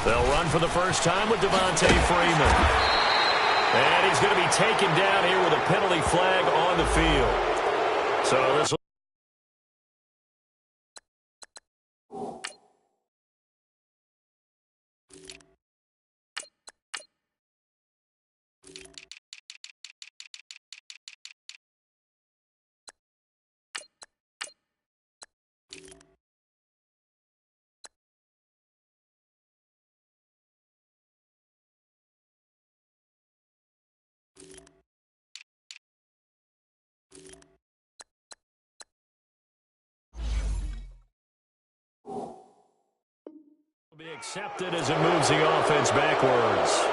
They'll run for the first time with Devontae Freeman. And he's going to be taken down here with a penalty flag on the field. So this will be accepted as it moves the offense backwards.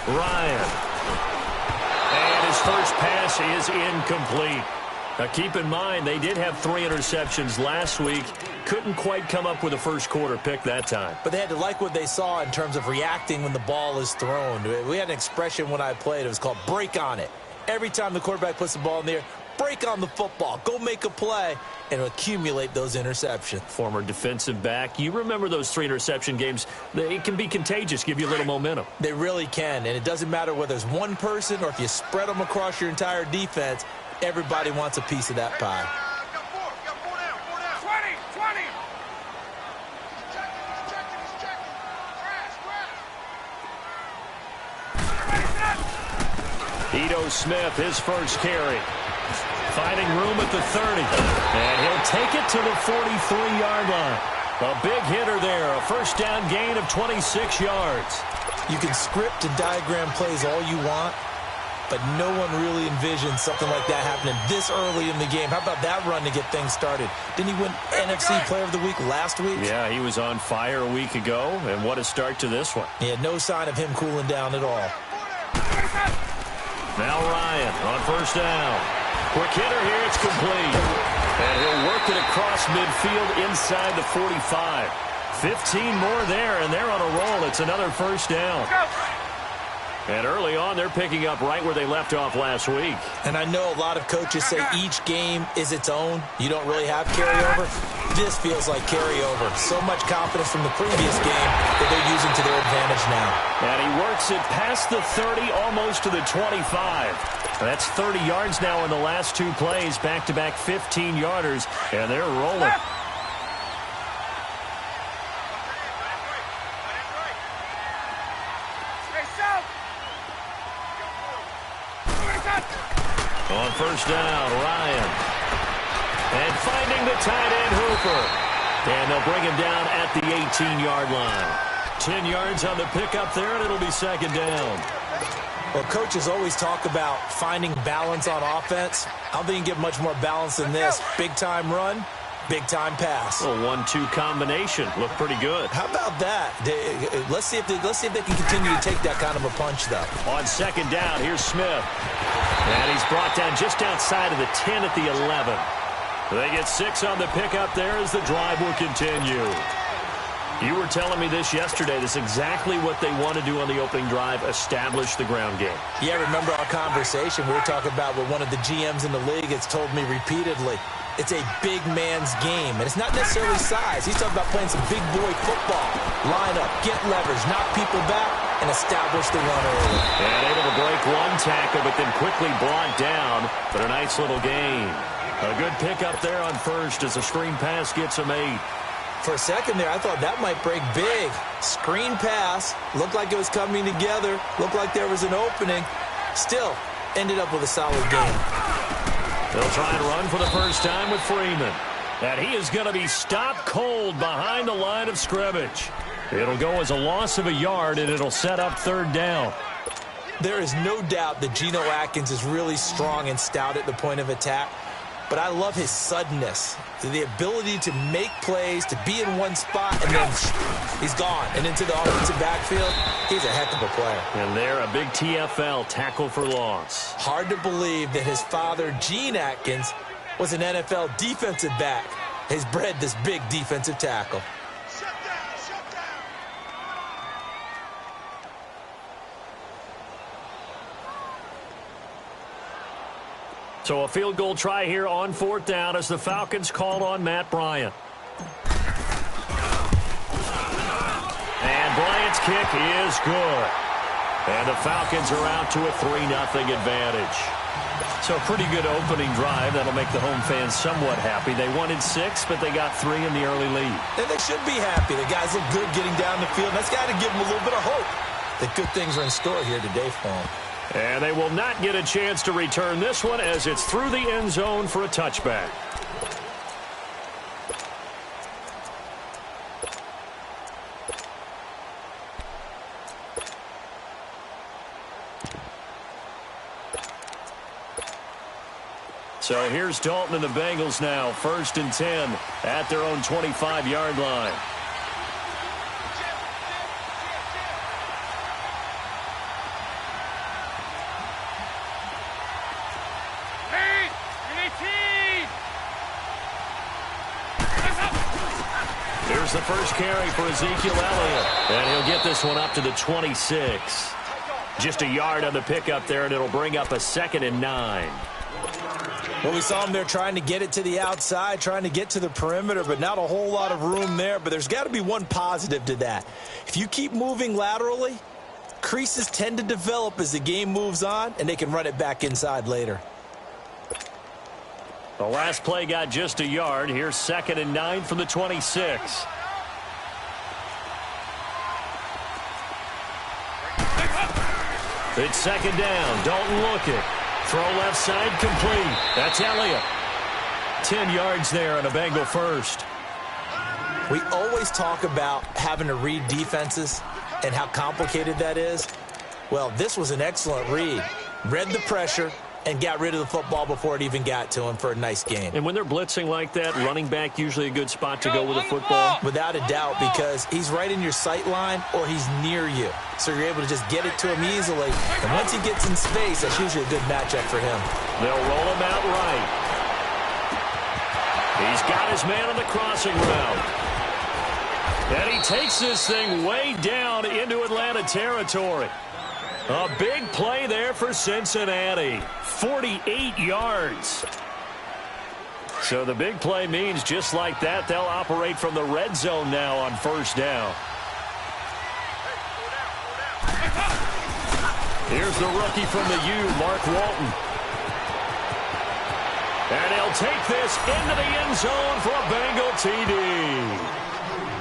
Ryan. And his first pass is incomplete. Now keep in mind, they did have 3 interceptions last week. Couldn't quite come up with a first quarter pick that time. But they had to like what they saw in terms of reacting when the ball is thrown. We had an expression when I played. It was called break on it. Every time the quarterback puts the ball in the air, break on the football. Go make a play and accumulate those interceptions. Former defensive back. You remember those 3 interception games. It can be contagious, give you a little momentum. They really can, and it doesn't matter whether it's one person or if you spread them across your entire defense. Everybody wants a piece of that pie. Ito Smith, his first carry. Finding room at the 30. And he'll take it to the 43-yard line. A big hitter there. A first down gain of 26 yards. You can script and diagram plays all you want, but no one really envisions something like that happening this early in the game. How about that run to get things started? Didn't he win NFC Player of the Week last week? Yeah, he was on fire a week ago, and what a start to this one. Yeah, no sign of him cooling down at all. Now Ryan on first down. Quick hitter here, it's complete. And he'll work it across midfield inside the 45. 15 more there, and they're on a roll. It's another first down. And early on, they're picking up right where they left off last week. And I know a lot of coaches say each game is its own. You don't really have carryover. This feels like carryover. So much confidence from the previous game that they're using to their advantage now. And he works it past the 30, almost to the 25. That's 30 yards now in the last 2 plays, back-to-back 15-yarders, and they're rolling. On first down, Ryan. And finding the tight end, Hooper. And they'll bring him down at the 18-yard line. 10 yards on the pickup there, and it'll be second down. Well, coaches always talk about finding balance on offense. I don't think you can get much more balance than this. Big-time run, big-time pass. A 1-2 combination. Looked pretty good. How about that? Let's see if they can continue to take that kind of a punch, though. On second down, here's Smith. And he's brought down just outside of the 10 at the 11. They get 6 on the pickup there as the drive will continue. You were telling me this yesterday. This is exactly what they want to do on the opening drive, establish the ground game. Yeah, remember our conversation. We were talking about what one of the GMs in the league has told me repeatedly. It's a big man's game, and it's not necessarily size. He's talking about playing some big boy football. Line up, get leverage, knock people back, and establish the run early. And able to break one tackle, but then quickly brought down for a nice little gain. A good pickup there on first as a screen pass gets him 8. For a second there, I thought that might break big. Screen pass. Looked like it was coming together. Looked like there was an opening. Still, ended up with a solid game. They'll try and run for the first time with Freeman. And he is going to be stopped cold behind the line of scrimmage. It'll go as a loss of a yard, and it'll set up third down. There is no doubt that Geno Atkins is really strong and stout at the point of attack. but I love his suddenness, the ability to make plays, to be in one spot, and then he's gone. And into the offensive backfield, he's a heck of a player. And there, a big TFL, tackle for loss. Hard to believe that his father, Gene Atkins, was an NFL defensive back. Has bred this big defensive tackle. So a field goal try here on 4th down as the Falcons called on Matt Bryant. And Bryant's kick is good. And the Falcons are out to a 3-0 advantage. So a pretty good opening drive. That'll make the home fans somewhat happy. They wanted 6, but they got 3 in the early lead. And they should be happy. The guys look good getting down the field. That's got to give them a little bit of hope that good things are in store here today for them. And they will not get a chance to return this one as it's through the end zone for a touchback. So here's Dalton and the Bengals now, 1st and 10 at their own 25-yard line. Here's the first carry for Ezekiel Elliott, and he'll get this one up to the 26. Just a yard on the pickup there, and it'll bring up a 2nd and 9. Well, we saw him there trying to get it to the outside, trying to get to the perimeter, but not a whole lot of room there. But there's got to be one positive to that. If you keep moving laterally, creases tend to develop as the game moves on, and they can run it back inside later. The last play got just a yard. Here's 2nd and 9 from the 26. It's 2nd down. Dalton looking. Throw left side complete. That's Elliott. 10 yards there on a Bengal first. We always talk about having to read defenses and how complicated that is. Well, this was an excellent read. Read the pressure and got rid of the football before it even got to him for a nice gain. And when they're blitzing like that, running back usually a good spot to go with a football. Without a doubt, because he's right in your sight line or he's near you. So you're able to just get it to him easily. And once he gets in space, that's usually a good matchup for him. They'll roll him out right. He's got his man on the crossing route. And he takes this thing way down into Atlanta territory. A big play there for Cincinnati. 48 yards. So the big play means just like that, they'll operate from the red zone now on 1st down. Here's the rookie from the U, Mark Walton. And he'll take this into the end zone for a Bengal TD.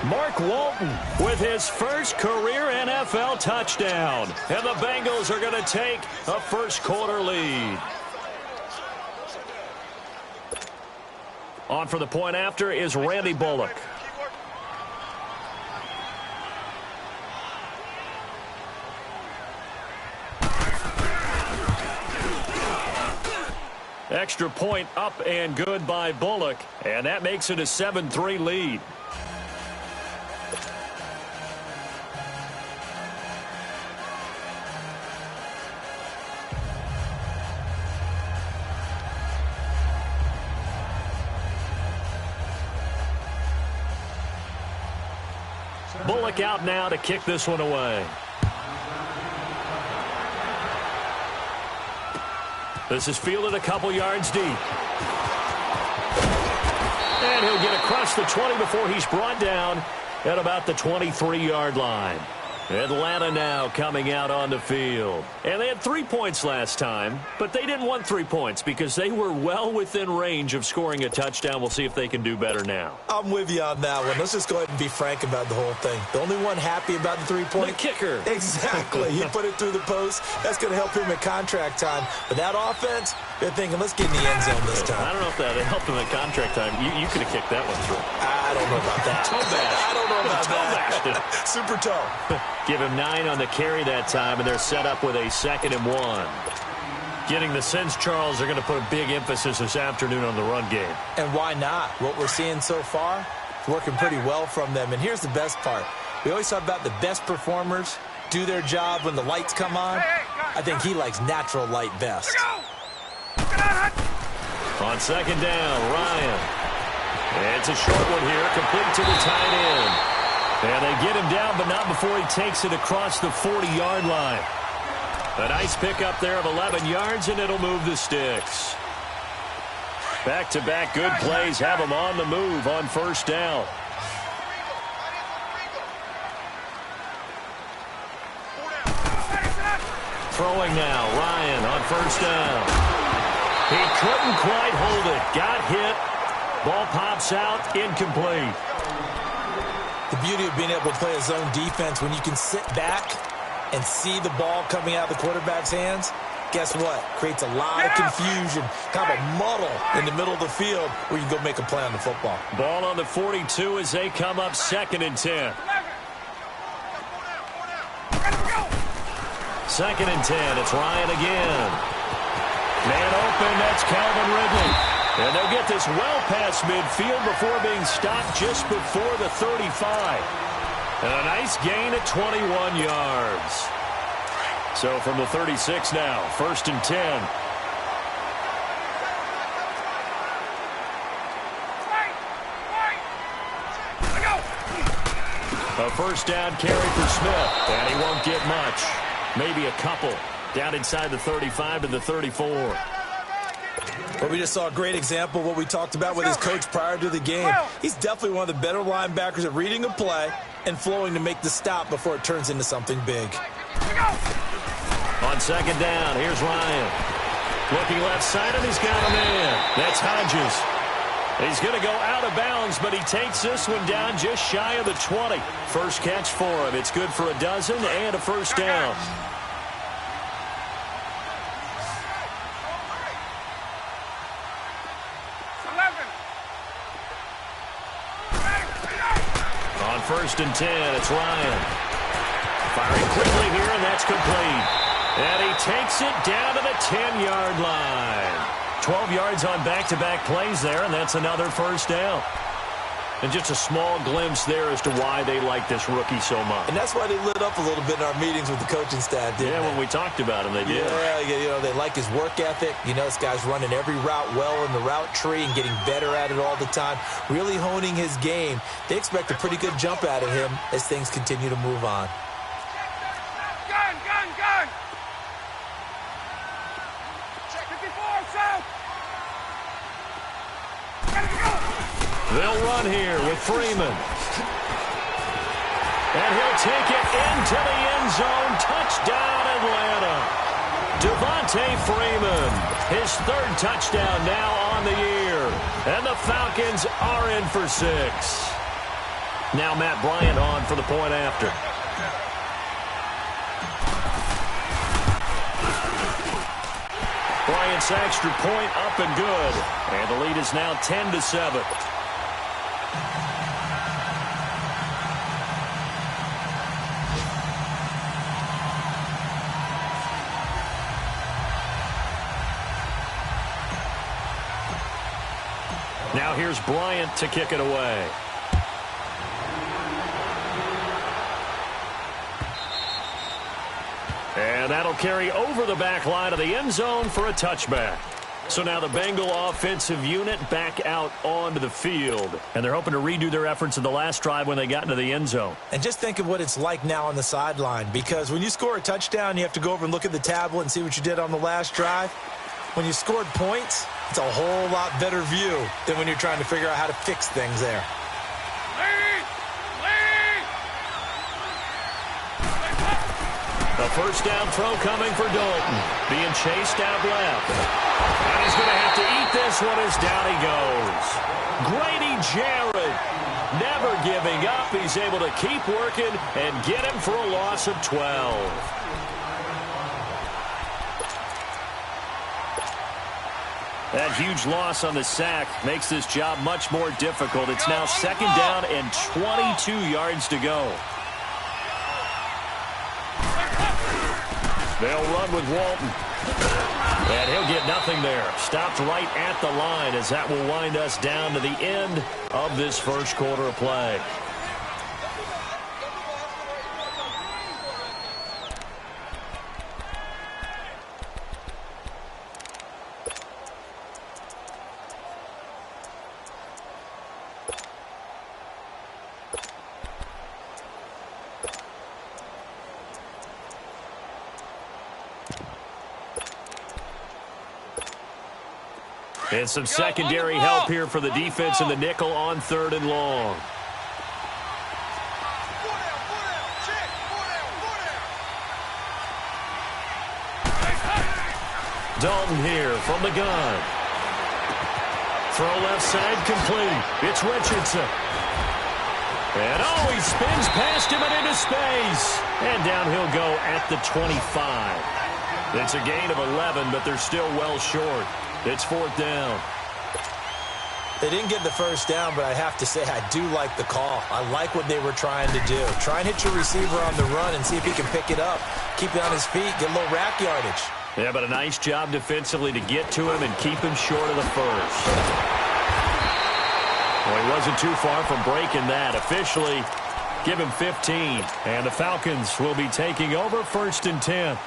Mark Walton with his first career NFL touchdown. And the Bengals are going to take a first-quarter lead. On for the point after is Randy Bullock. Extra point up and good by Bullock. And that makes it a 7-3 lead. Bullock out now to kick this one away. This is fielded a couple yards deep. And he'll get across the 20 before he's brought down at about the 23-yard line. Atlanta now coming out on the field. And they had 3 points last time, but they didn't want 3 points because they were well within range of scoring a touchdown. We'll see if they can do better now. I'm with you on that one. Let's just go ahead and be frank about the whole thing. The only one happy about the 3-point? The kicker. Exactly. He put it through the post. That's going to help him at contract time. But that offense, they're thinking, let's get in the end zone this time. I don't know if that helped him at contract time. You could have kicked that one through. I don't know about that. Toe bash. I don't know about that. Super toe. Give him 9 on the carry that time, and they're set up with a 2nd and 1. Getting the sense, Charles, they're going to put a big emphasis this afternoon on the run game. And why not? What we're seeing so far is working pretty well from them. And here's the best part. We always talk about the best performers do their job when the lights come on. I think he likes natural light best. On second down, Ryan. It's a short one here, complete to the tight end. And they get him down, but not before he takes it across the 40-yard line. A nice pickup there of 11 yards, and it'll move the sticks. Back-to-back good plays have him on the move on first down. Throwing now, Ryan on first down. He couldn't quite hold it. Got hit. Ball pops out, incomplete. The beauty of being able to play a zone defense when you can sit back and see the ball coming out of the quarterback's hands, guess what? Creates a lot of confusion, kind of a muddle in the middle of the field where you can go make a play on the football. Ball on the 42 as they come up 2nd and 10. 2nd and 10. It's Ryan again. Man open. That's Calvin Ridley. And they'll get this well past midfield before being stopped just before the 35. And a nice gain at 21 yards. So from the 36 now, 1st and 10. A first down carry for Smith, and he won't get much. Maybe a couple. Down inside the 35 to the 34. Well, we just saw a great example of what we talked about with his coach prior to the game. He's definitely one of the better linebackers at reading a play and flowing to make the stop before it turns into something big. On second down, here's Ryan. Looking left side, and he's got a man. That's Hodges. He's going to go out of bounds, but he takes this one down just shy of the 20. First catch for him. It's good for a dozen and a first down. On 1st and 10, it's Ryan. Firing quickly here, and that's complete. And he takes it down to the 10-yard line. 12 yards on back-to-back plays there, and that's another first down. And just a small glimpse there as to why they like this rookie so much. And that's why they lit up a little bit in our meetings with the coaching staff, didn't they? Yeah, when we talked about him, they did. Yeah, you know, they like his work ethic. You know, this guy's running every route well in the route tree and getting better at it all the time, really honing his game. They expect a pretty good jump out of him as things continue to move on. Gun! Check 54, south! They'll run here with Freeman. And he'll take it into the end zone. Touchdown, Atlanta. Devontae Freeman, his 3rd touchdown now on the year. And the Falcons are in for 6. Now Matt Bryant on for the point after. Bryant's extra point up and good. And the lead is now 10-7. Now here's Bryant to kick it away. And that'll carry over the back line of the end zone for a touchback. So now the Bengal offensive unit back out onto the field. And they're hoping to redo their efforts in the last drive when they got into the end zone. And just think of what it's like now on the sideline. Because when you score a touchdown, you have to go over and look at the tablet and see what you did on the last drive. When you scored points, it's a whole lot better view than when you're trying to figure out how to fix things there. A first down throw coming for Dalton. Being chased out left. And he's going to have to eat this one as down he goes. Grady Jarrett never giving up. He's able to keep working and get him for a loss of 12. That huge loss on the sack makes this job much more difficult. It's now 2nd down and 22 yards to go. They'll run with Walton. And he'll get nothing there. Stopped right at the line as that will wind us down to the end of this first quarter of play. And some secondary help here for the defense in the nickel on 3rd and long. Dalton here from the gun. Throw left side complete. It's Richardson. And he spins past him and into space. And down he'll go at the 25. It's a gain of 11, but they're still well short. It's 4th down. They didn't get the first down, but I have to say I do like the call. I like what they were trying to do. Try and hit your receiver on the run and see if he can pick it up. Keep it on his feet, get a little rack yardage. Yeah, but a nice job defensively to get to him and keep him short of the first. Well, he wasn't too far from breaking that. Officially, give him 15. And the Falcons will be taking over 1st and 10.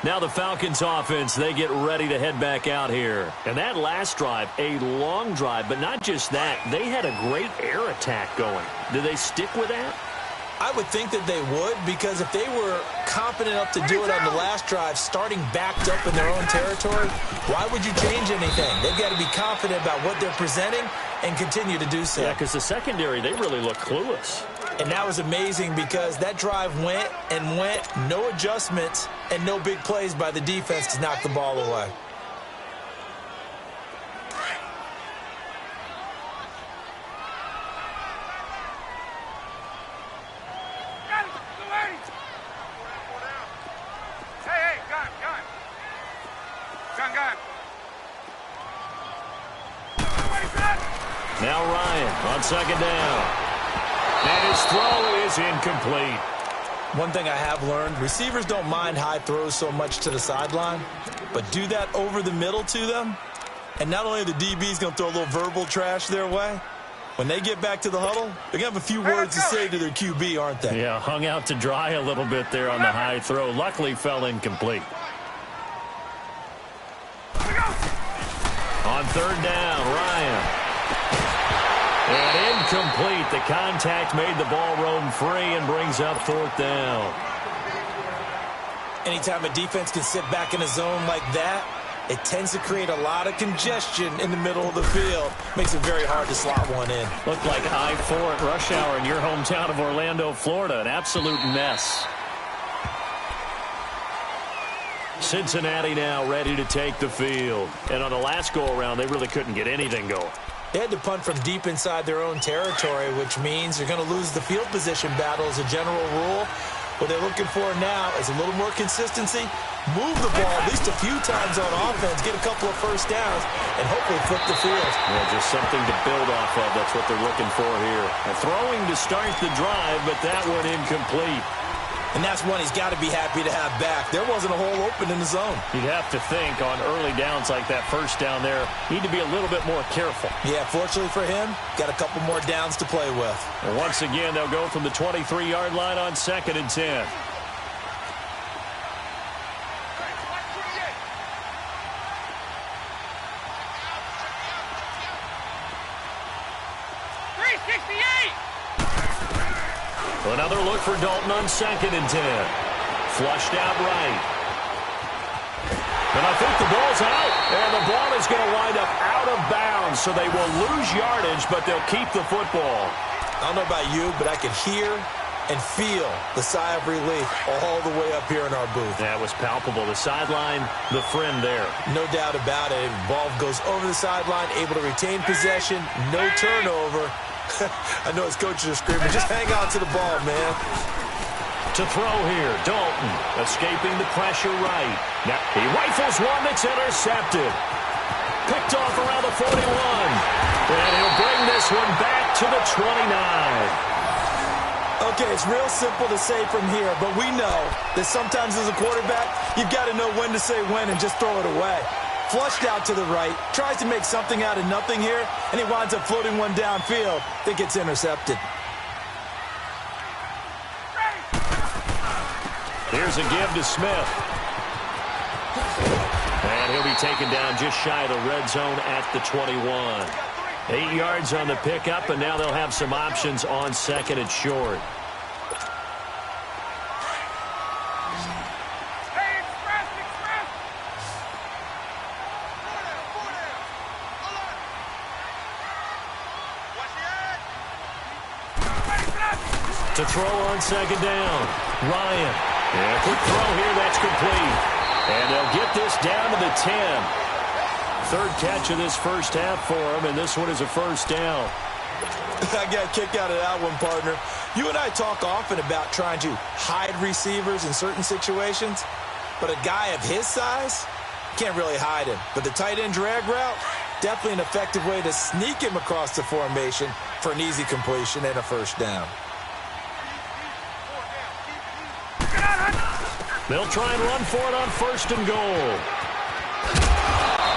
Now the Falcons offense, they get ready to head back out here. And that last drive, a long drive, but not just that. They had a great air attack going. Do they stick with that? I would think that they would, because if they were confident enough to do it on the last drive, starting backed up in their own territory, why would you change anything? They've got to be confident about what they're presenting and continue to do so. Yeah, because the secondary, they really look clueless. And that was amazing because that drive went and went, no adjustments and no big plays by the defense to knock the ball away. Now Ryan on 2nd down. And his throw is incomplete. One thing I have learned, receivers don't mind high throws so much to the sideline, but do that over the middle to them, and not only are the DBs going to throw a little verbal trash their way, when they get back to the huddle, they're going to have a few words to say to their QB, aren't they? Yeah, hung out to dry a little bit there on the high throw. Luckily fell incomplete. On 3rd down, Ryan. And incomplete. The contact made the ball roam free and brings up 4th down. Anytime a defense can sit back in a zone like that, it tends to create a lot of congestion in the middle of the field. Makes it very hard to slot one in. Looked like I-4 at rush hour in your hometown of Orlando, Florida. An absolute mess. Cincinnati now ready to take the field. And on the last go-around, they really couldn't get anything going. They had to punt from deep inside their own territory, which means they're going to lose the field position battle as a general rule. What they're looking for now is a little more consistency, move the ball at least a few times on offense, get a couple of first downs, and hopefully flip the field. Yeah, just something to build off of. That's what they're looking for here. A throwing to start the drive, but that one incomplete. And that's one he's got to be happy to have back. There wasn't a hole open in the zone. You'd have to think on early downs like that first down there, need to be a little bit more careful. Yeah, fortunately for him, got a couple more downs to play with. And once again, they'll go from the 23-yard line on 2nd and 10. Another look for Dalton on 2nd and 10. Flushed out right. And I think the ball's out. And the ball is going to wind up out of bounds, so they will lose yardage, but they'll keep the football. I don't know about you, but I could hear and feel the sigh of relief all the way up here in our booth. That was palpable. The sideline, the friend there. No doubt about it. Ball goes over the sideline, able to retain possession, no turnover. I know his coaches are screaming, just hang on to the ball, man. To throw here, Dalton escaping the pressure right. Now he rifles one that's intercepted. Picked off around the 41. And he'll bring this one back to the 29. Okay, it's real simple to say from here, but we know that sometimes as a quarterback, you've got to know when to say when and just throw it away. Flushed out to the right, tries to make something out of nothing here, and he winds up floating one downfield that gets intercepted. Here's a give to Smith. And he'll be taken down just shy of the red zone at the 21. 8 yards on the pickup, and now they'll have some options on second and short. To throw on second down, Ryan. Yeah, quick throw here, that's complete. And they'll get this down to the 10. Third catch of this first half for him, and this one is a first down. I got a kick out of that one, partner. You and I talk often about trying to hide receivers in certain situations, but a guy of his size, can't really hide him. But the tight end drag route, definitely an effective way to sneak him across the formation for an easy completion and a first down. They'll try and run for it on first and goal.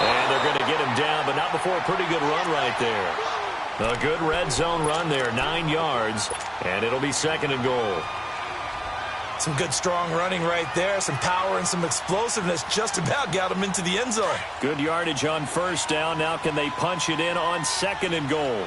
And they're going to get him down, but not before a pretty good run right there. A good red zone run there, 9 yards, and it'll be second and goal. Some good strong running right there, some power and some explosiveness just about got him into the end zone. Good yardage on first down. Now can they punch it in on second and goal?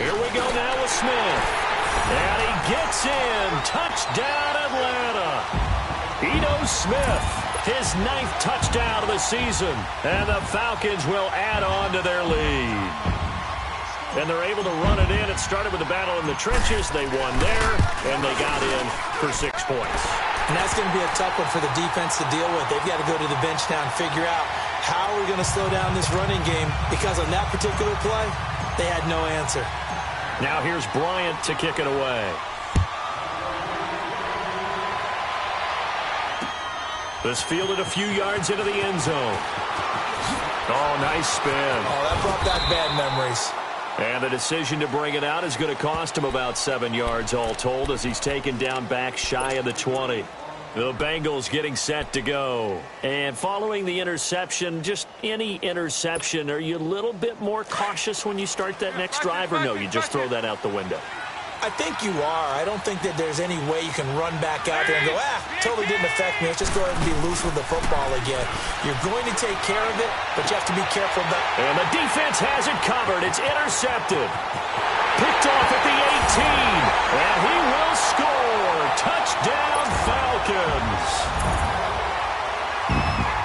Here we go now with Smith. And he gets in. Touchdown, Atlanta. Ito Smith, his 9th touchdown of the season. And the Falcons will add on to their lead. And they're able to run it in. It started with a battle in the trenches. They won there, and they got in for 6 points. And that's going to be a tough one for the defense to deal with. They've got to go to the bench now and figure out how are we going to slow down this running game, because on that particular play, they had no answer. Now here's Bryant to kick it away. This fielded a few yards into the end zone. Oh, nice spin. Oh, that brought back bad memories. And the decision to bring it out is going to cost him about 7 yards all told, as he's taken down back shy of the 20. The Bengals getting set to go. And following the interception, just any interception, are you a little bit more cautious when you start that next drive, or no, you just throw that out the window? I think you are. I don't think that there's any way you can run back out there and go, totally didn't affect me. Let's just go ahead and be loose with the football again. You're going to take care of it, but you have to be careful about it. And the defense has it covered. It's intercepted. Picked off at the 18. And he will score. Touchdown, Falcons.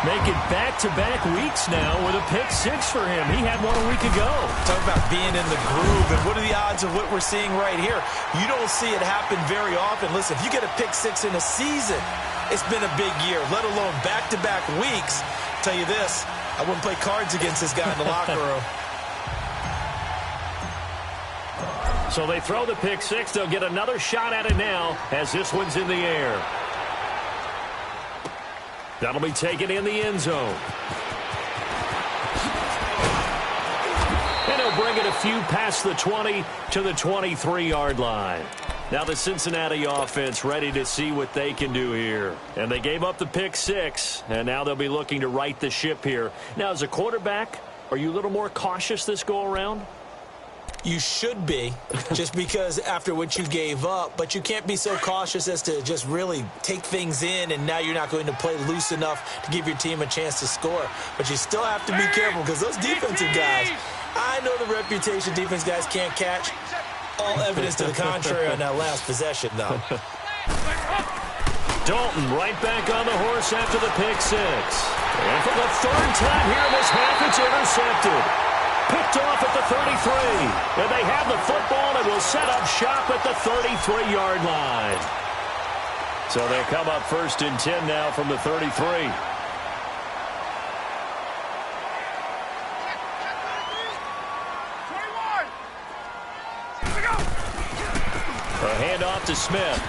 Make it back-to-back weeks now with a pick-6 for him. He had one a week ago. Talk about being in the groove, and what are the odds of what we're seeing right here? You don't see it happen very often. Listen, if you get a pick-6 in a season, it's been a big year, let alone back-to-back weeks. I'll tell you this, I wouldn't play cards against this guy in the locker room. So they throw the pick-6. They'll get another shot at it now as this one's in the air. That'll be taken in the end zone. And he'll bring it a few past the 20 to the 23-yard line. Now the Cincinnati offense ready to see what they can do here. And they gave up the pick-6, and now they'll be looking to right the ship here. Now, as a quarterback, are you a little more cautious this go-around? You should be, just because after what you gave up, but you can't be so cautious as to just really take things in, and now you're not going to play loose enough to give your team a chance to score. But you still have to be careful, because those defensive guys, I know the reputation defense guys can't catch. All evidence to the contrary on that last possession, though. Dalton right back on the horse after the pick-6. And for the third time here in this half, it's intercepted. Picked off at the 33. And they have the football and will set up shop at the 33-yard line. So they come up first and 10 now from the 33. A handoff to Smith.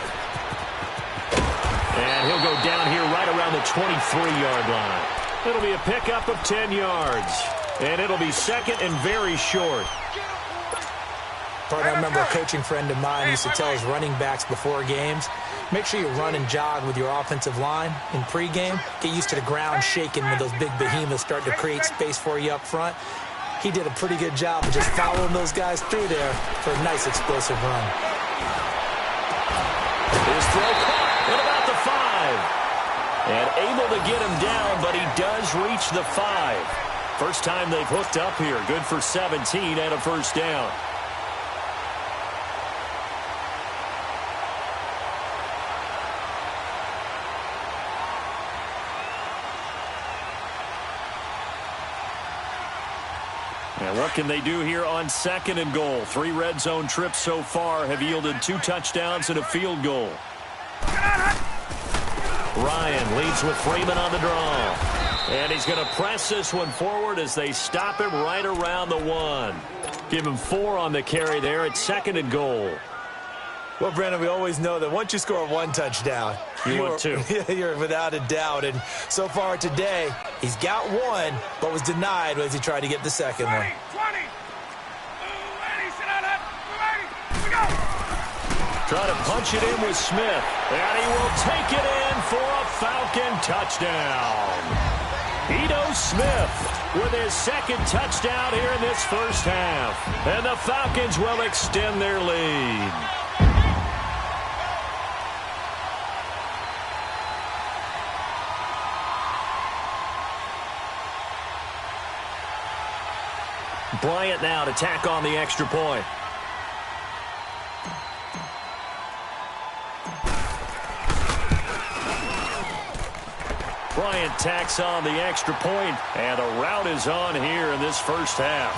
And he'll go down here right 23-yard line. It'll be a pickup of 10 yards. And it'll be second and very short. I remember a coaching friend of mine used to tell his running backs before games, make sure you run and jog with your offensive line in pregame. Get used to the ground shaking when those big behemoths start to create space for you up front. He did a pretty good job of just following those guys through there for a nice explosive run. His throw caught at about the 5. And able to get him down, but he does reach the 5. First time they've hooked up here. Good for 17 and a first down. And what can they do here on second and goal? 3 red zone trips so far have yielded 2 touchdowns and a field goal. Ryan leads with Freeman on the draw. And he's going to press this one forward as they stop him right around the 1. Give him 4 on the carry there at second and goal. Well, Brandon, we always know that once you score 1 touchdown, you're 2. You're without a doubt. And so far today, he's got 1, but was denied as he tried to get the second one. 20. Trying to punch it in with Smith. And he will take it in for a Falcon touchdown. Ito Smith with his second touchdown here in this first half. And the Falcons will extend their lead. Bryant now to tack on the extra point. Bryant tacks on the extra point, and a rout is on here in this first half.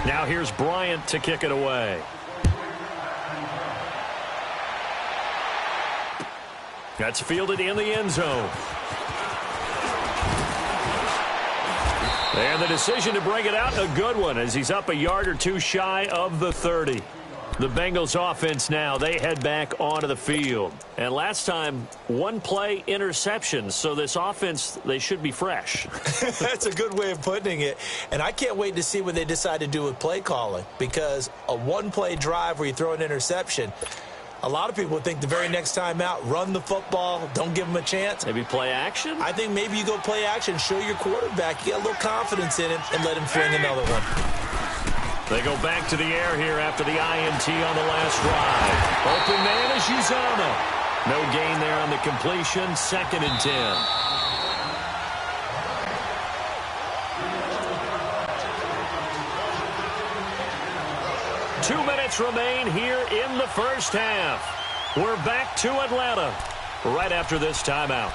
Now here's Bryant to kick it away. That's fielded in the end zone. And the decision to bring it out, a good one, as he's up a yard or 2 shy of the 30. The Bengals offense now, they head back onto the field. And last time, 1 play interception, so this offense, they should be fresh. That's a good way of putting it. And I can't wait to see what they decide to do with play calling, because a 1-play drive where you throw an interception, a lot of people think the very next time out, run the football, don't give them a chance. Maybe play action? I think maybe you go play action, show your quarterback, you get a little confidence in him, and let him fling another one. They go back to the air here after the INT on the last drive. Open man is Uzama. No gain there on the completion. 2nd and 10. Two minutes remain here in the first half. We're back to Atlanta right after this timeout.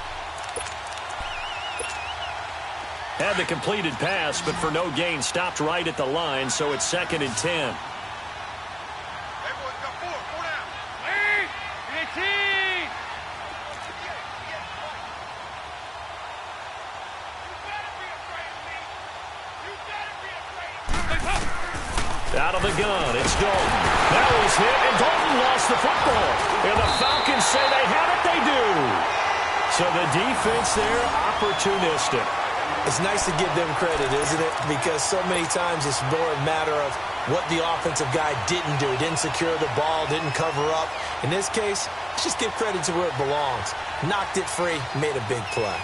Had the completed pass, but for no gain, stopped right at the line, so it's 2nd and 10. Out of the gun, it's Dalton. That was hit, and Dalton lost the football. And the Falcons say they have it, they do. So the defense there, opportunistic. It's nice to give them credit, isn't it? Because so many times it's more a matter of what the offensive guy didn't do. He didn't secure the ball, didn't cover up. In this case, let's just give credit to where it belongs. Knocked it free, made a big play.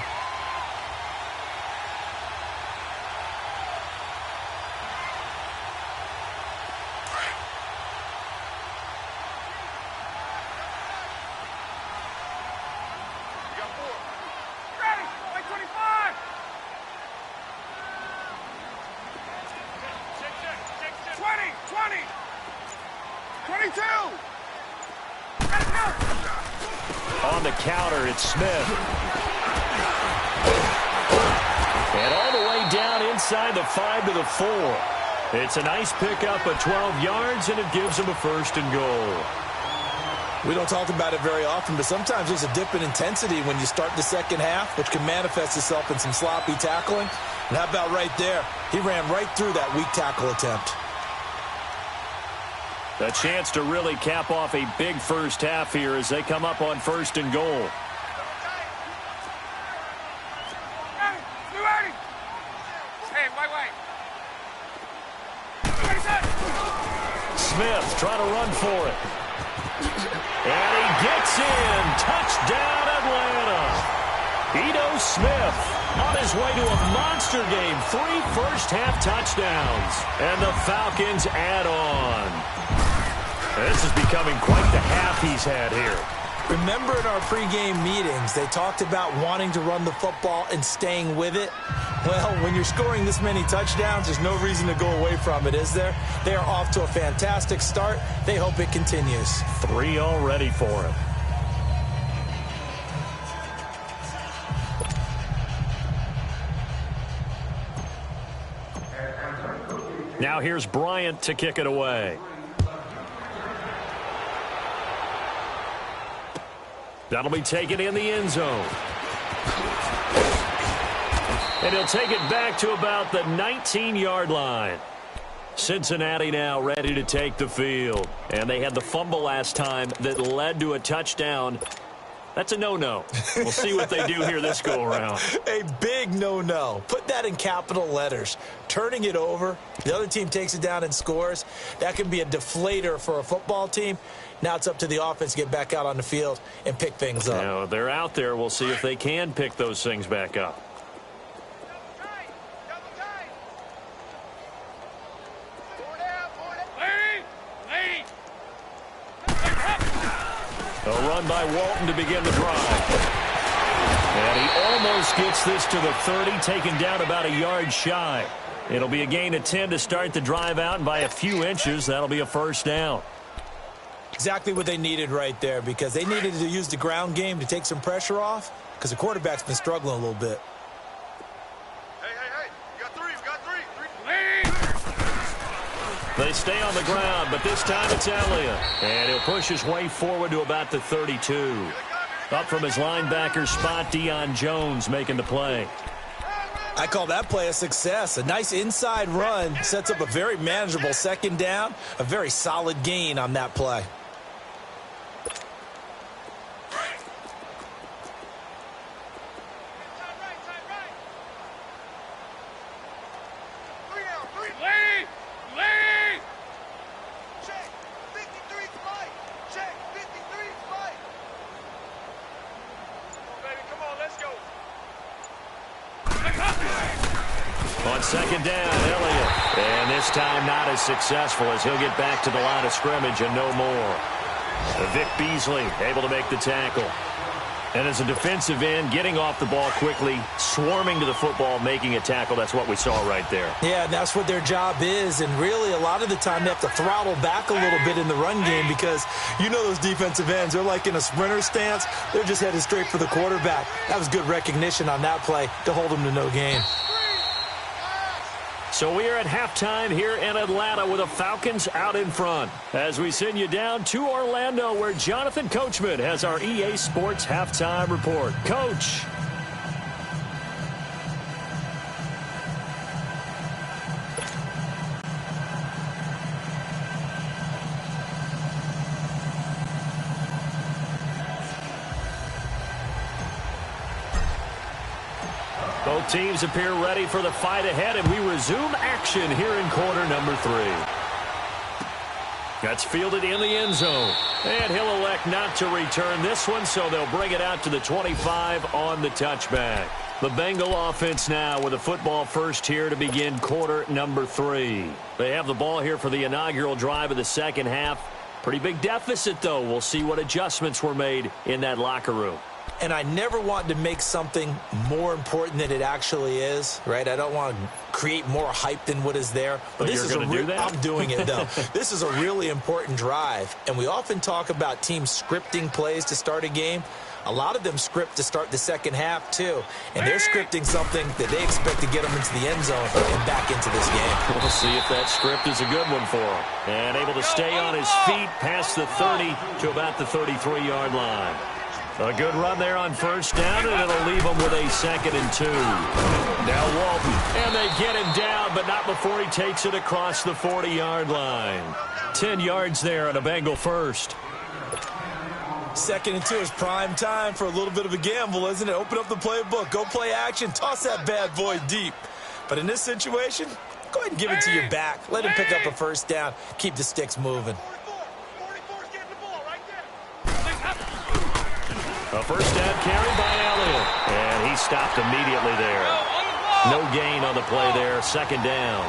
On the counter, it's Smith. And all the way down inside the 5 to the 4. It's a nice pickup of 12 yards, and it gives him a 1st and goal. We don't talk about it very often, but sometimes there's a dip in intensity when you start the second half, which can manifest itself in some sloppy tackling. And how about right there? He ran right through that weak tackle attempt. A chance to really cap off a big first half here as they come up on 1st and goal. Smith trying to run for it. And he gets in. Touchdown, Atlanta. Ito Smith on his way to a monster game. 3 first-half touchdowns. And the Falcons add on. This is becoming quite the half he's had here. Remember in our pregame meetings, they talked about wanting to run the football and staying with it? Well, when you're scoring this many touchdowns, there's no reason to go away from it, is there? They are off to a fantastic start. They hope it continues. 3 already for him. Now here's Bryant to kick it away. That'll be taken in the end zone. And he'll take it back to about the 19-yard line. Cincinnati now ready to take the field. And they had the fumble last time that led to a touchdown. That's a no-no. We'll see what they do here this go-around. A big no-no. Put that in capital letters. Turning it over, the other team takes it down and scores. That can be a deflator for a football team. Now it's up to the offense to get back out on the field and pick things up. Now, they're out there. We'll see if they can pick those things back up. A run by Walton to begin the drive. And he almost gets this to the 30, taken down about a yard shy. It'll be a gain of 10 to start the drive out, and by a few inches, that'll be a first down. Exactly what they needed right there, because they needed to use the ground game to take some pressure off, because the quarterback's been struggling a little bit. Hey, you got 3, we got 3. They stay on the ground, but this time it's Elliott. And he'll push his way forward to about the 32. Up from his linebacker spot, Deion Jones making the play. I call that play a success. A nice inside run sets up a very manageable second down. A very solid gain on that play. On second down, Elliott. And this time not as successful as he'll get back to the line of scrimmage and no more. Vic Beasley able to make the tackle. And as a defensive end, getting off the ball quickly, swarming to the football, making a tackle. That's what we saw right there. Yeah, that's what their job is. And really, a lot of the time, they have to throttle back a little bit in the run game because you know those defensive ends. They're like in a sprinter stance. They're just headed straight for the quarterback. That was good recognition on that play to hold them to no gain. So we are at halftime here in Atlanta with the Falcons out in front. As we send you down to Orlando where Jonathan Coachman has our EA Sports halftime report. Coach. Both teams appear ready for the fight ahead, and we resume action here in quarter number 3. That's fielded in the end zone. And he'll elect not to return this one, so they'll bring it out to the 25 on the touchback. The Bengal offense now with a football first here to begin quarter number 3. They have the ball here for the inaugural drive of the second half. Pretty big deficit, though. We'll see what adjustments were made in that locker room. And I never want to make something more important than it actually is, right? I don't want to create more hype than what is there. But this is going to do that? I'm doing it, though. This is a really important drive. And we often talk about teams scripting plays to start a game. A lot of them script to start the second half, too. And they're scripting something that they expect to get them into the end zone and back into this game. We'll see if that script is a good one for him. And able to stay on his feet past the 30 to about the 33-yard line. A good run there on first down, and it'll leave him with a 2nd and 2. Now Walton, and they get him down, but not before he takes it across the 40-yard line. 10 yards there on a Bengal first. 2nd and 2 is prime time for a little bit of a gamble, isn't it? Open up the playbook, go play action, toss that bad boy deep. But in this situation, go ahead and give it to your back. Let him pick up a first down. Keep the sticks moving. A first down carry by Elliott. And he stopped immediately there. No gain on the play there. 2nd down.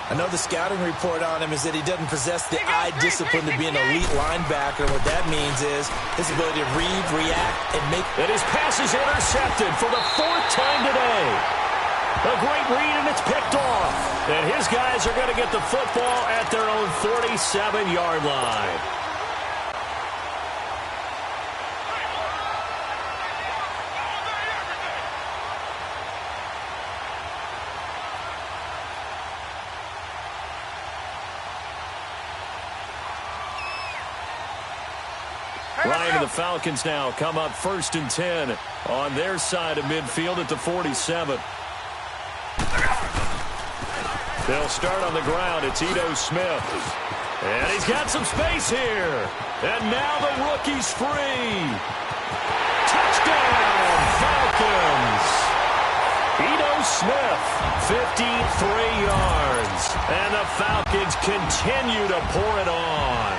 I know the scouting report on him is that he doesn't possess the eye discipline to be an elite linebacker. What that means is his ability to read, react, and make... And his pass is intercepted for the 4th time today. A great read, and it's picked off. And his guys are going to get the football at their own 47-yard line. Ryan and the Falcons now come up 1st and 10 on their side of midfield at the 47. They'll start on the ground. It's Ito Smith. And he's got some space here. And now the rookie's free. Touchdown, Falcons. Ito Smith, 53 yards. And the Falcons continue to pour it on.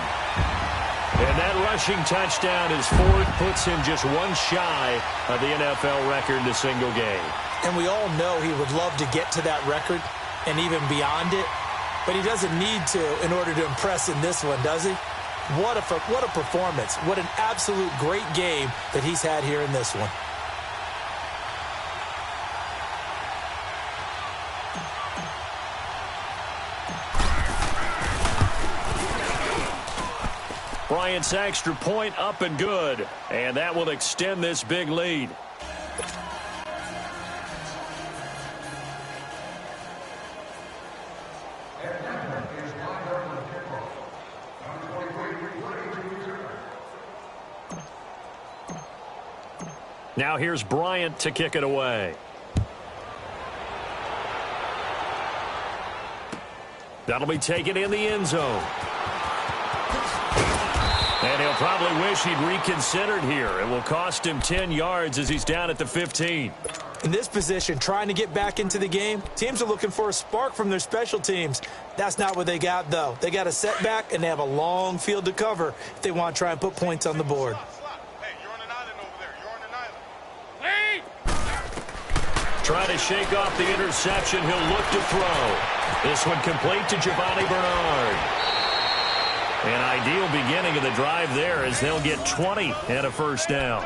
And that rushing touchdown is 4th, puts him just one shy of the NFL record in a single game. And we all know he would love to get to that record and even beyond it, but he doesn't need to in order to impress in this one, does he? What a performance. What an absolute great game that he's had here in this one. Bryant's extra point up and good, and that will extend this big lead. Now here's Bryant to kick it away. That'll be taken in the end zone. And he'll probably wish he'd reconsidered here. It will cost him 10 yards as he's down at the 15. In this position, trying to get back into the game, teams are looking for a spark from their special teams. That's not what they got, though. They got a setback, and they have a long field to cover if they want to try and put points on the board. Hey, you're on an island over there. You're on an island. Trying to shake off the interception. He'll look to throw. This one complete to Giovanni Bernard. An ideal beginning of the drive there as they'll get 20 and a first down.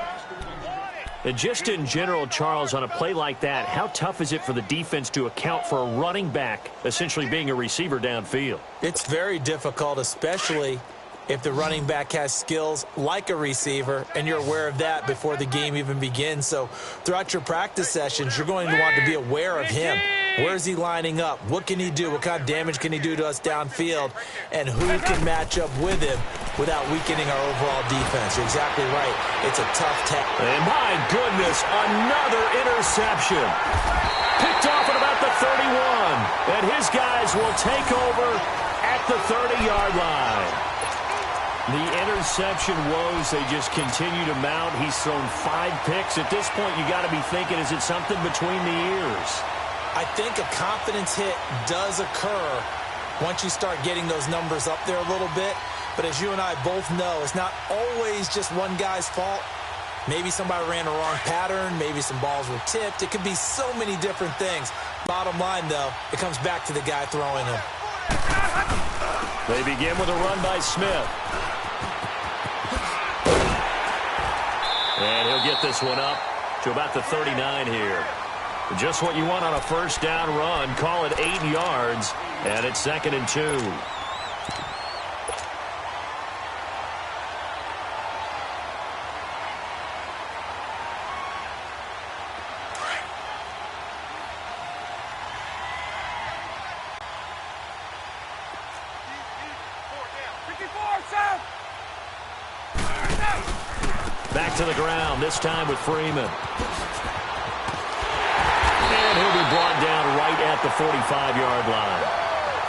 And just in general, Charles, on a play like that, how tough is it for the defense to account for a running back essentially being a receiver downfield? It's very difficult, especially if the running back has skills like a receiver, and you're aware of that before the game even begins. So throughout your practice sessions, you're going to want to be aware of him. Where is he lining up? What can he do? What kind of damage can he do to us downfield? And who can match up with him without weakening our overall defense? You're exactly right. It's a tough task. And my goodness, another interception. Picked off at about the 31. And his guys will take over at the 30-yard line. The interception woes, they just continue to mount. He's thrown 5 picks. At this point, you got to be thinking, is it something between the ears? I think a confidence hit does occur once you start getting those numbers up there a little bit. But as you and I both know, it's not always just one guy's fault. Maybe somebody ran a wrong pattern. Maybe some balls were tipped. It could be so many different things. Bottom line, though, it comes back to the guy throwing them. They begin with a run by Smith. And he'll get this one up to about the 39 here. Just what you want on a first down run. Call it 8 yards, and it's 2nd and 2. Back to the ground, this time with Freeman. And he'll be brought down right at the 45-yard line.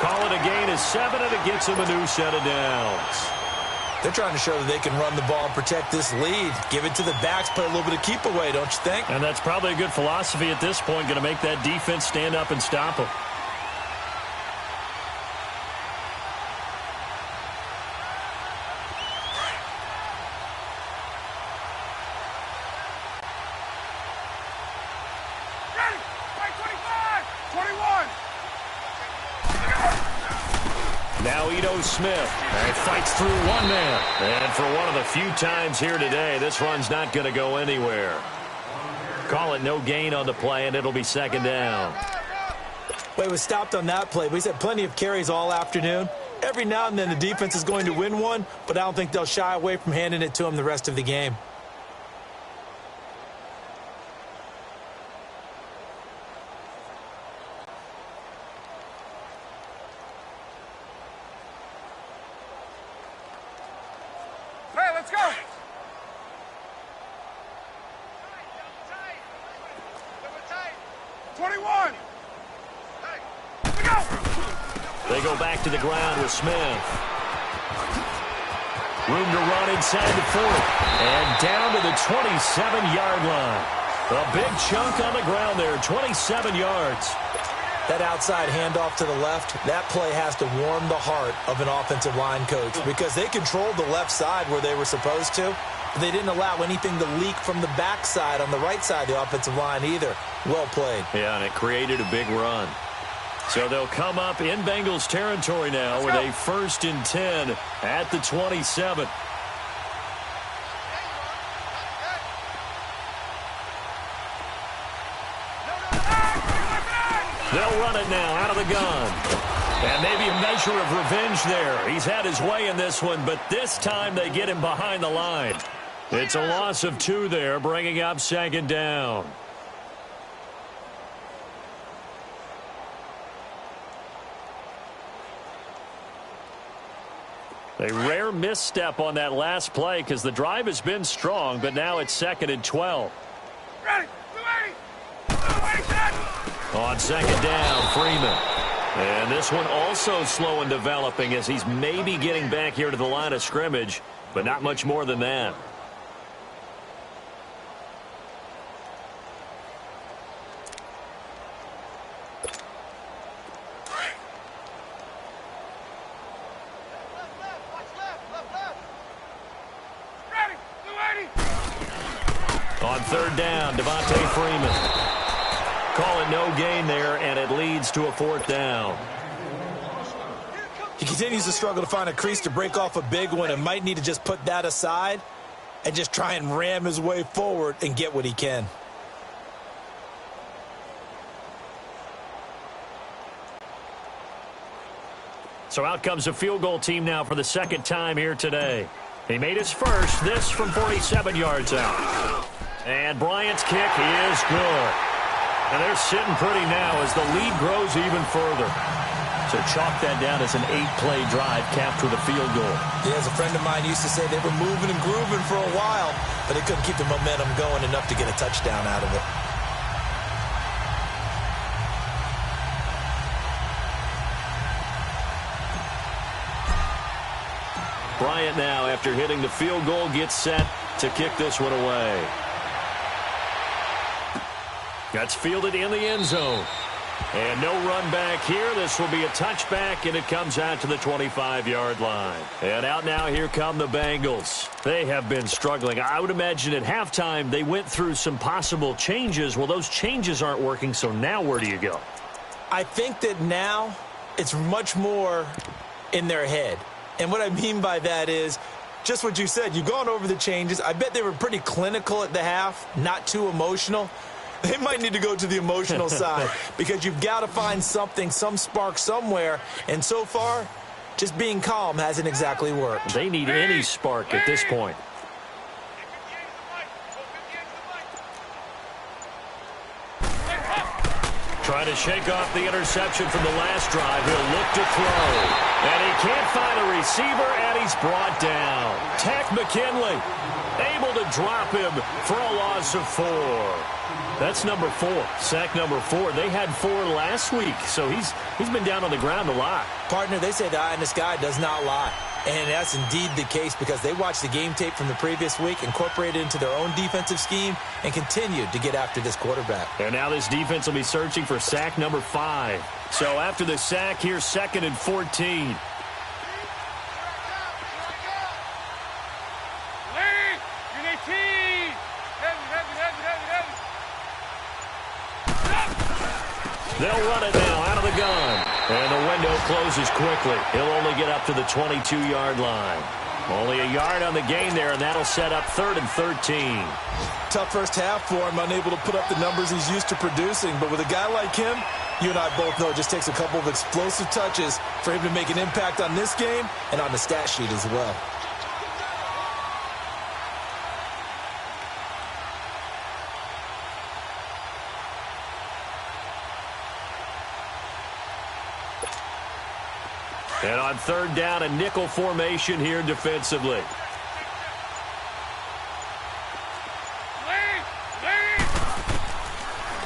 Call it a gain of 7, and it gets him a new set of downs. They're trying to show that they can run the ball and protect this lead. Give it to the backs, play a little bit of keep away, don't you think? And that's probably a good philosophy at this point, going to make that defense stand up and stop them. Smith and fights through one man. And for one of the few times here today, this run's not going to go anywhere. Call it no gain on the play, and it'll be second down. Well, he was stopped on that play, but he's had plenty of carries all afternoon. Every now and then the defense is going to win one, but I don't think they'll shy away from handing it to him the rest of the game. Let's go. 21. We go. They go back to the ground with Smith. Room to run inside the 40. And down to the 27-yard line. A big chunk on the ground there, 27 yards. That outside handoff to the left, that play has to warm the heart of an offensive line coach because they controlled the left side where they were supposed to, but they didn't allow anything to leak from the backside on the right side of the offensive line either. Well played. Yeah, and it created a big run. So they'll come up in Bengals territory now with a 1st and 10 at the 27. They'll run it now out of the gun. And maybe a measure of revenge there. He's had his way in this one, but this time they get him behind the line. It's a loss of 2 there, bringing up second down. A rare misstep on that last play because the drive has been strong, but now it's 2nd and 12. Ready. On second down, Freeman. And this one also slow in developing as he's maybe getting back here to the line of scrimmage, but not much more than that. On third down, Devontae Freeman. Call it no gain there, and it leads to a 4th down. He continues to struggle to find a crease to break off a big one and might need to just put that aside and just try and ram his way forward and get what he can. So out comes a field goal team now for the 2nd time here today. He made his first, this from 47 yards out. And Bryant's kick is good. And they're sitting pretty now as the lead grows even further. So chalk that down as an 8-play drive capped with a field goal. Yeah, as a friend of mine used to say, they were moving and grooving for a while, but they couldn't keep the momentum going enough to get a touchdown out of it. Bryant now, after hitting the field goal, gets set to kick this one away. That's fielded in the end zone. And no run back here. This will be a touchback, and it comes out to the 25-yard line. And out now, here come the Bengals. They have been struggling. I would imagine at halftime they went through some possible changes. Well, those changes aren't working, so now where do you go? I think that now it's much more in their head. And what I mean by that is just what you said. You've gone over the changes. I bet they were pretty clinical at the half, not too emotional. They might need to go to the emotional side because you've got to find something, some spark somewhere. And so far, just being calm hasn't exactly worked. They need any spark at this point. Trying to shake off the interception from the last drive. He'll look to throw. And he can't find a receiver, and he's brought down. Tack McKinley able to drop him for a loss of 4. That's number 4. Sack number 4. They had 4 last week, so he's been down on the ground a lot. Partner, they say the eye in the sky does not lie. And that's indeed the case because they watched the game tape from the previous week, incorporated it into their own defensive scheme, and continued to get after this quarterback. And now this defense will be searching for sack number 5. So after the sack, here's 2nd and 14. They'll run it now out of the gun. And the window closes quickly. He'll only get up to the 22-yard line. Only a yard on the gain there, and that'll set up 3rd and 13. Tough first half for him, unable to put up the numbers he's used to producing. But with a guy like him, you and I both know it just takes a couple of explosive touches for him to make an impact on this game and on the stat sheet as well. And on 3rd down, a nickel formation here defensively.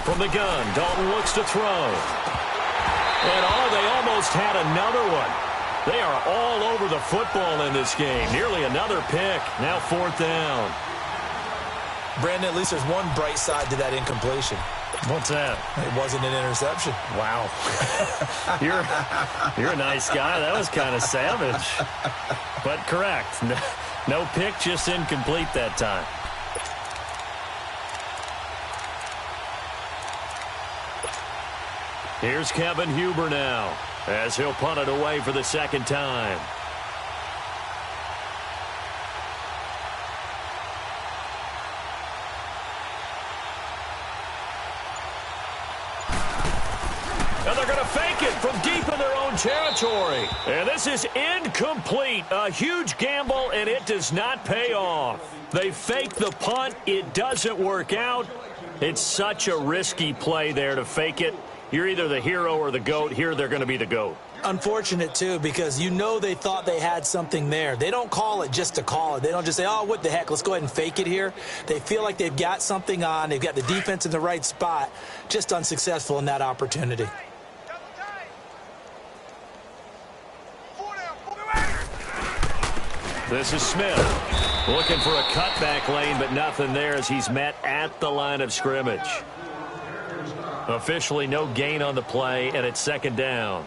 From the gun, Dalton looks to throw. And they almost had another one. They are all over the football in this game. Nearly another pick. Now 4th down. Brandon, at least there's one bright side to that incompletion. What's that? It wasn't an interception. Wow. You're a nice guy. That was kind of savage. But correct. No pick, just incomplete that time. Here's Kevin Huber now as he'll punt it away for the 2nd time. And they're going to fake it from deep in their own territory. And this is incomplete. A huge gamble, and it does not pay off. They fake the punt. It doesn't work out. It's such a risky play there to fake it. You're either the hero or the GOAT. Here they're going to be the GOAT. Unfortunate, too, because you know they thought they had something there. They don't call it just to call it. They don't just say, oh, what the heck, let's go ahead and fake it here. They feel like they've got something on. They've got the defense in the right spot. Just unsuccessful in that opportunity. This is Smith looking for a cutback lane, but nothing there as he's met at the line of scrimmage. Officially no gain on the play, and it's 2nd down.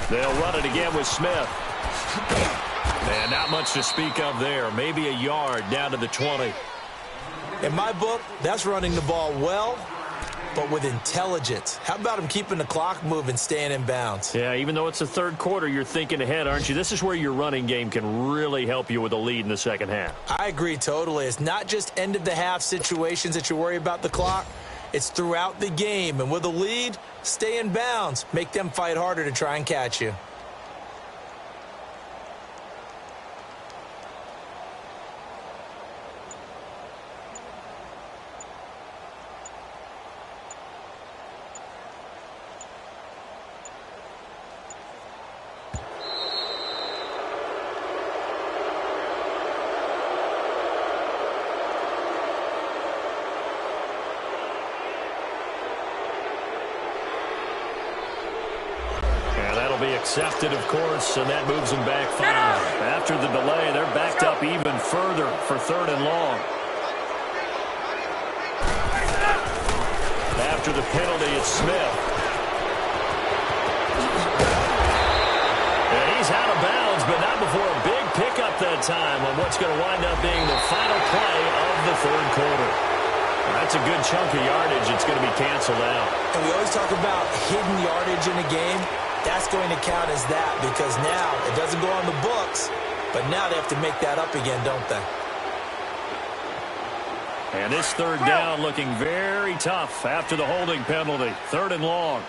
They'll run it again with Smith. And not much to speak of there. Maybe a yard down to the 20. In my book, that's running the ball well, but with intelligence. How about him keeping the clock moving, staying in bounds? Yeah, even though it's the 3rd quarter, you're thinking ahead, aren't you? This is where your running game can really help you with a lead in the 2nd half. I agree totally. It's not just end-of-the-half situations that you worry about the clock. It's throughout the game. And with a lead, stay in bounds. Make them fight harder to try and catch you. Accepted, of course, and that moves them back 5. After the delay, they're backed up even further for 3rd and long. After the penalty, it's Smith. And he's out of bounds, but not before a big pickup that time on what's going to wind up being the final play of the 3rd quarter. That's a good chunk of yardage. It's going to be canceled out. And we always talk about hidden yardage in a game. That's going to count as that because now it doesn't go on the books. But now they have to make that up again, don't they? And this third down looking very tough after the holding penalty. 3rd and long.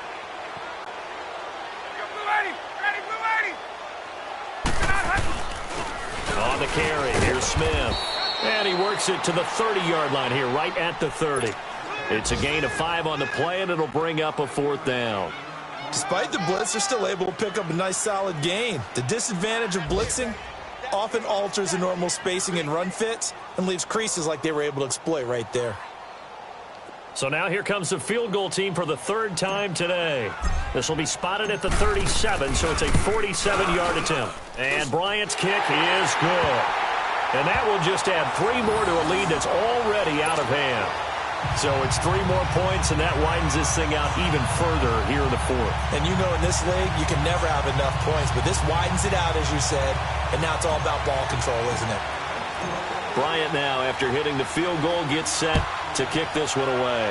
On the carry, here's Smith. And he works it to the 30-yard line here, right at the 30. It's a gain of 5 on the play, and it'll bring up a 4th down. Despite the blitz, they're still able to pick up a nice, solid gain. The disadvantage of blitzing often alters the normal spacing and run fits and leaves creases like they were able to exploit right there. So now here comes the field goal team for the 3rd time today. This will be spotted at the 37, so it's a 47-yard attempt. And Bryant's kick is good. And that will just add 3 more to a lead that's already out of hand. So it's 3 more points, and that widens this thing out even further here in the 4th. And you know in this league, you can never have enough points, but this widens it out, as you said, and now it's all about ball control, isn't it? Bryant now, after hitting the field goal, gets set to kick this one away.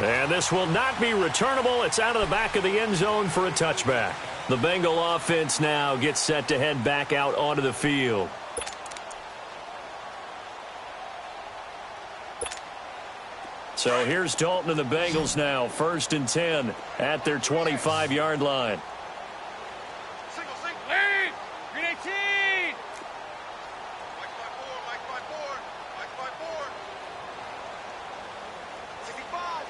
And this will not be returnable. It's out of the back of the end zone for a touchback. The Bengal offense now gets set to head back out onto the field. So here's Dalton and the Bengals now, 1st and 10 at their 25-yard line. Lead! Green 18! Mike 5-4. 65.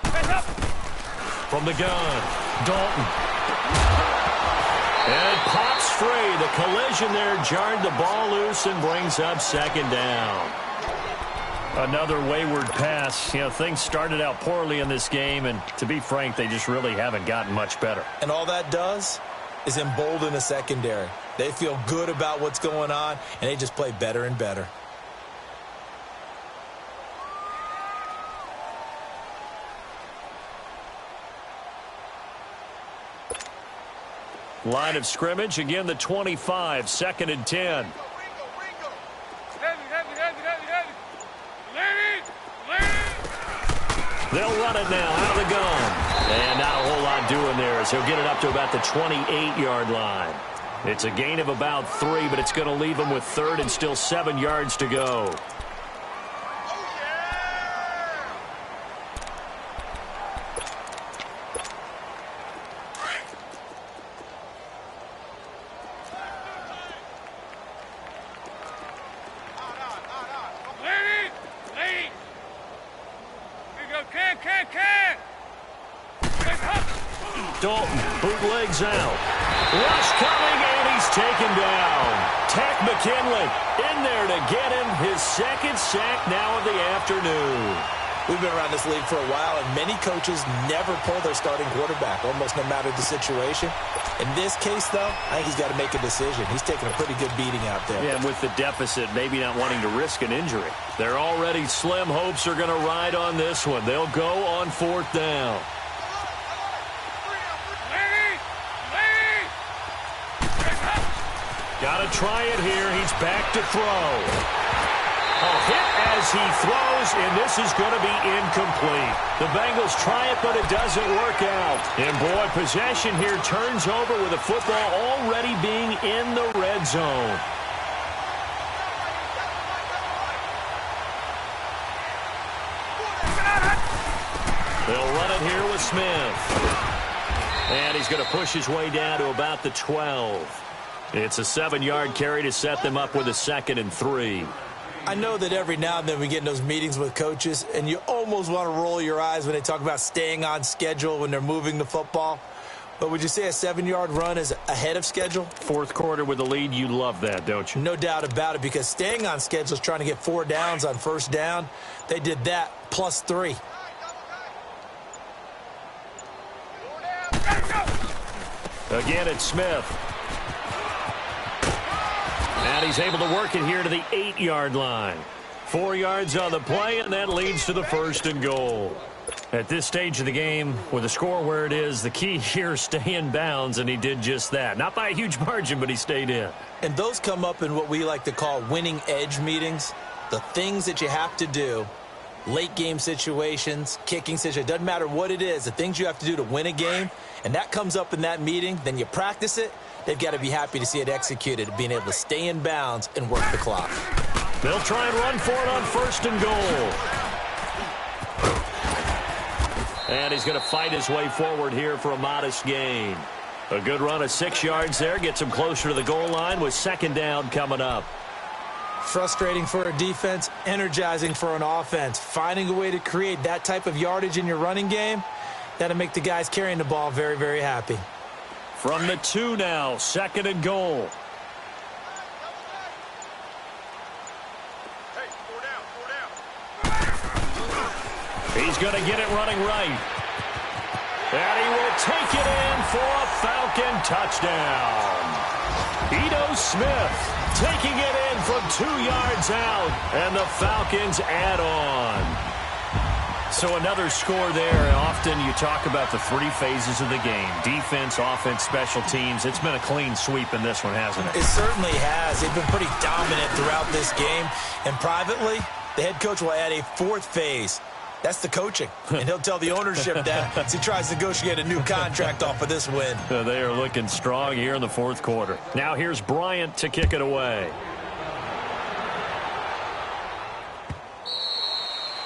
65. Hands up! From the gun, Dalton. And pops free. The collision there jarred the ball loose and brings up 2nd down. Another wayward pass. You know, things started out poorly in this game, and to be frank, they just really haven't gotten much better. And all that does is embolden the secondary. They feel good about what's going on, and they just play better and better. Line of scrimmage, again the 25, 2nd and 10. They'll run it now out of the gun. And not a whole lot doing there as he'll get it up to about the 28-yard line. It's a gain of about 3, but it's going to leave him with 3rd and still 7 yards to go. Dalton bootlegs out. Rush coming, and he's taken down. Tack McKinley in there to get him his 2nd sack now of the afternoon. We've been around this league for a while, and many coaches never pull their starting quarterback, almost no matter the situation. In this case, though, I think he's got to make a decision. He's taking a pretty good beating out there. Yeah, and with the deficit, maybe not wanting to risk an injury. Their already slim hopes are going to ride on this one. They'll go on 4th down. Got to try it here. He's back to throw. A hit as he throws, and this is going to be incomplete. The Bengals try it, but it doesn't work out. And, boy, possession here turns over with the football already being in the red zone. They'll run it here with Smith. And he's going to push his way down to about the 12. It's a 7-yard carry to set them up with a 2nd and 3. I know that every now and then we get in those meetings with coaches, and you almost want to roll your eyes when they talk about staying on schedule when they're moving the football. But would you say a 7-yard run is ahead of schedule? 4th quarter with the lead, you love that, don't you? No doubt about it, because staying on schedule is trying to get 4 downs on 1st down. They did that plus 3. Again, it's Smith. And he's able to work it here to the 8-yard line. 4 yards on the play, and that leads to the 1st and goal. At this stage of the game, with the score where it is, the key here is stay in bounds, and he did just that. Not by a huge margin, but he stayed in. And those come up in what we like to call winning edge meetings. the things that you have to do, late game situations, kicking situations, doesn't matter what it is, the things you have to do to win a game, and that comes up in that meeting, then you practice it, they've got to be happy to see it executed, being able to stay in bounds and work the clock. They'll try and run for it on 1st and goal. And he's going to fight his way forward here for a modest gain. A good run of 6 yards there, gets him closer to the goal line with 2nd down coming up. Frustrating for a defense, energizing for an offense. Finding a way to create that type of yardage in your running game, that'll make the guys carrying the ball very, very happy. From the 2 now, 2nd and goal. Hey, 4 down, 4 down. He's going to get it running right. And he will take it in for a Falcon touchdown. Ito Smith taking it in from 2 yards out, and the Falcons add on. So another score there. Often you talk about the 3 phases of the game: defense, offense, special teams. It's been a clean sweep in this one, hasn't it? It certainly has. They've been pretty dominant throughout this game. And privately, the head coach will add a 4th phase. That's the coaching. And he'll tell the ownership that as he tries to negotiate a new contract off of this win. They are looking strong here in the 4th quarter. Now here's Bryant to kick it away.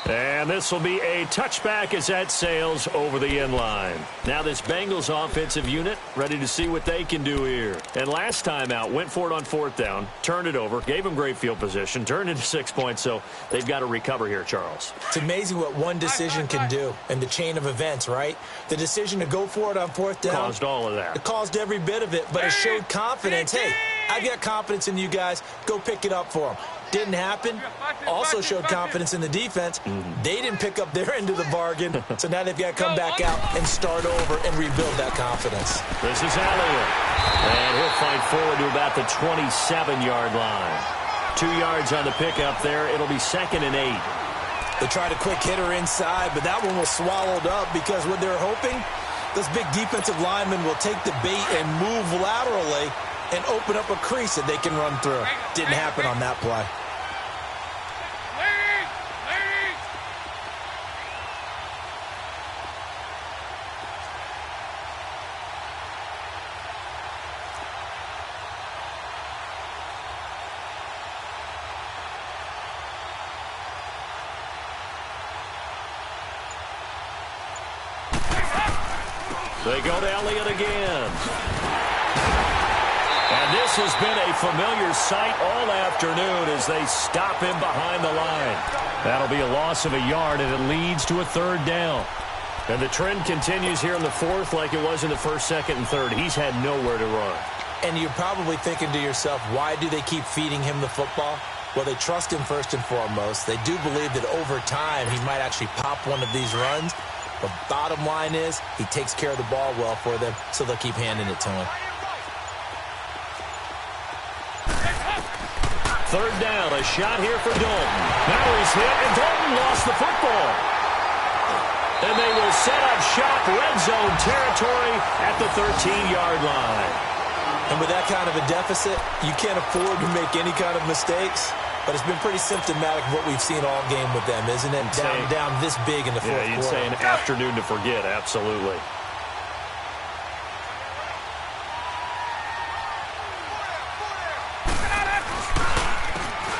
And this will be a touchback as that sails over the end line. Now this Bengals offensive unit ready to see what they can do here. And last time out, went for it on 4th down, turned it over, gave them great field position, turned into 6 points, so they've got to recover here, Charles. It's amazing what one decision can do in the chain of events, right? The decision to go for it on 4th down. Caused all of that. It caused every bit of it, but it showed confidence. Hey, I've got confidence in you guys. Go pick it up for them. Didn't happen. Also showed confidence in the defense. They didn't pick up their end of the bargain, so now they've got to come back out and start over and rebuild that confidence. This is Elliott, and he'll fight forward to about the 27-yard line. 2 yards on the pickup there. It'll be 2nd and 8. They tried a quick hitter inside, but that one was swallowed up because what they're hoping, those big defensive linemen will take the bait and move laterally and open up a crease that they can run through. Didn't happen on that play. They go to Elliott again. And this has been a familiar sight all afternoon as they stop him behind the line. That'll be a loss of a yard, and it leads to a 3rd down. And the trend continues here in the 4th like it was in the 1st, 2nd, and 3rd. He's had nowhere to run. And you're probably thinking to yourself, why do they keep feeding him the football? Well, they trust him first and foremost. They do believe that over time he might actually pop one of these runs. But bottom line is he takes care of the ball well for them, so they'll keep handing it to him. 3rd down, a shot here for Dalton. Now he's hit, and Dalton lost the football. And they will set up shop, red zone territory at the 13-yard line. And with that kind of a deficit, you can't afford to make any kind of mistakes. But it's been pretty symptomatic of what we've seen all game with them, isn't it? Down this big in the 4th quarter. Yeah, you'd say an afternoon to forget, absolutely.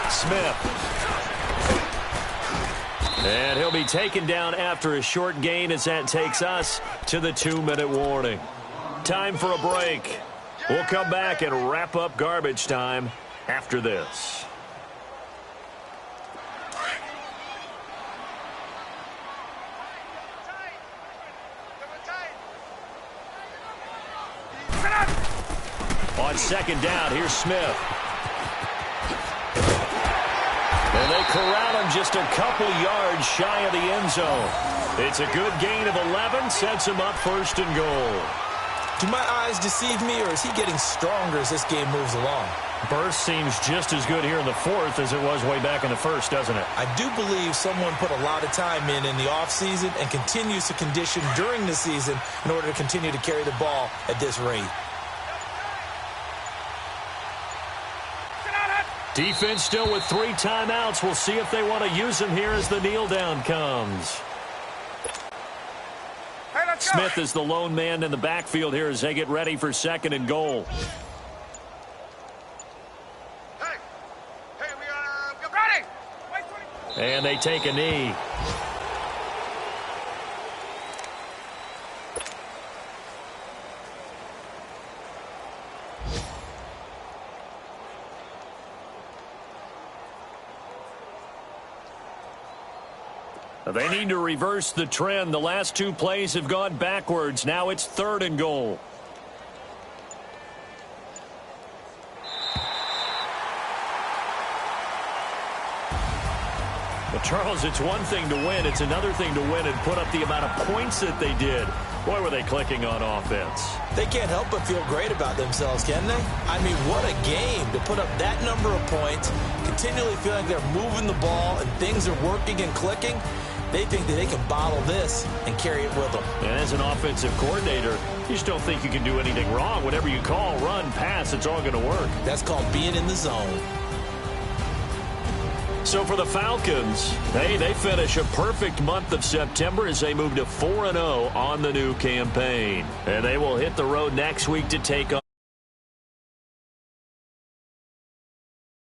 Smith. And he'll be taken down after a short gain as that takes us to the 2-minute warning. Time for a break. We'll come back and wrap up garbage time after this. On 2nd down, here's Smith. And they corral him just a couple yards shy of the end zone. It's a good gain of 11, sets him up 1st and goal. Do my eyes deceive me, or is he getting stronger as this game moves along? Burst seems just as good here in the 4th as it was way back in the 1st, doesn't it? I do believe someone put a lot of time in the offseason and continues to condition during the season in order to continue to carry the ball at this rate. Defense still with 3 timeouts. We'll see if they want to use them here as the kneel down comes. Hey, let's go. Smith is the lone man in the backfield here as they get ready for 2nd and goal. Hey, we get ready. And they take a knee. They need to reverse the trend. The last 2 plays have gone backwards. Now it's 3rd and goal. Well, Charles, it's one thing to win. It's another thing to win and put up the amount of points that they did. Boy, were they clicking on offense. They can't help but feel great about themselves, can they? I mean, what a game to put up that number of points, continually feel like they're moving the ball and things are working and clicking. They think that they can bottle this and carry it with them. And as an offensive coordinator, you just don't think you can do anything wrong. Whatever you call, run, pass, it's all going to work. That's called being in the zone. So for the Falcons, hey, they finish a perfect month of September as they move to 4-0 on the new campaign. And they will hit the road next week to take on